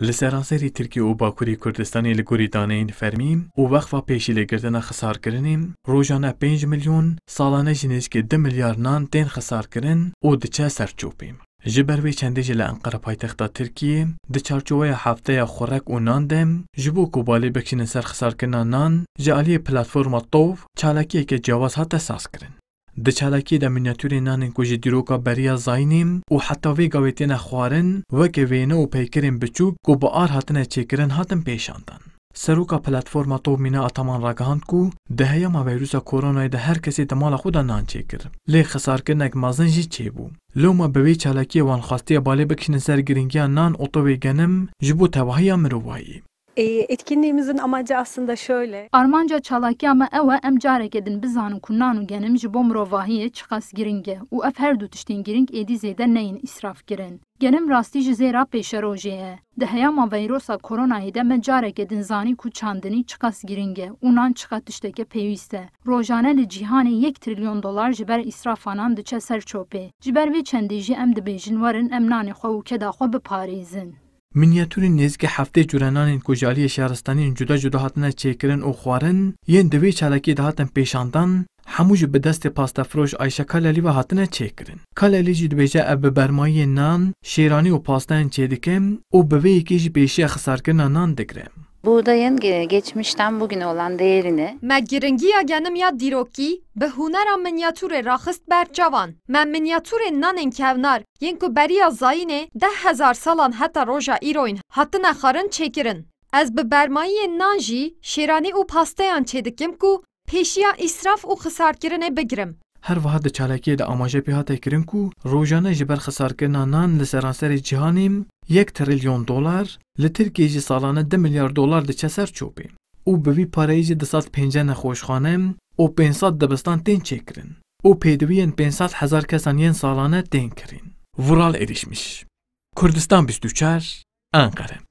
Li seranserî Tirkiye û Bakurê Kurdistanê li gorî daneyên fermî û wexfa pêşî lêgirtina xisarkirinê rojane 5 milyon, salane jî nêzîkî 2 milyar nan tên xisarkirin û diçe serçopê. Ji ber vê çendê jî li Enqere paytexta Tirkiye di çarçoveya hefteya xurek û nan de ji bo ku balê bikişînin ser xisarkirina nan ji aliyê platforma Tov çalakiyeke ciyawaz hate sazkirin. Di çalakiyê de minyatûrên nanên ku ji dîroka beriya zayînê û heta vê gavê têne xwarin weke wêne û peykirên biçûk ku bi ar hatine çêkirin hatin pêşandan. Seroka platforma Tov Mîna Ataman ragihand ku di heyama vîrusa koronayê de her kesê di mala xwe de nan çêkir. Lê xisarkirinek mezin jî çêbû. Loma bi vê çalakiyê wan xastiye balê bikişînin ser giringiya nan otobê genim ji bo tevahiya mirovayî. Etkinliğimizin amacı aslında şöyle. Armanca çalaki ama ewe em carek edin bizanin ku nan û genim ji bo mirovahiyê çiqas giring e û ev her du tiştên giring êdî zêde neyin îsraf kirin. Genim rastî ji zêra pêşerojê ye. Di heyama vîrusa koronayê de me carek edin zanî ku çandinî çiqas giring e û nan çiqa tişteke pêwîst e. Rojane li cîhanê 1 trilyon dolar ji ber îsrafanan diçe ser çopê. Ji ber vê çendê jî em dibêjin werin em nanê xwe û keda xwe biparêzin. Minyatûrên nêzîkî heftê cûrenanên ku ji aliyê şaristaniyên cuda cuda hatine çêkirin û xwarin yên di vê çalakiyê de hatin pêşandan hemû ji bi destê pastefroj Ayşe Kalelî ve hatine çêkirin. Kalelî jî dibêje ev bi bermayiyê nan, şêranî û pastayên çêdikim û bi vê yekê jî pêşiya xisarkirina nan digire. Buğdayın geçmişten bugüne olan değerini me giringiya genim ya dîrokî bi hunera minyatûrê raxist ber cavan. Me minyatûrên nanên kevnar yên ku beriya zayînê 10,000 salan heta roja îroyên hatine xwarin çêkirin. Ez bi bermayiyên nan jî şêranî û pasteyan çêdikim ku pêşiya îsraf û xisarkirinê bigirim. Her wiha di çalakiyê de amaje pê hate kirin ku rojane ji ber xisarkirina nan li seranserê cîhanê 1 trilyon dolar, li Tirkiye jî salane 2 milyar dolar diçe ser çopê. û bi vî pareyê jî 250 nexweşxane û 500 dibistan tên çêkirin û pêdiviyên 500,000 kesan yên salane tên kirin. Vural erişmiş. Kurdistan 24, Ankara.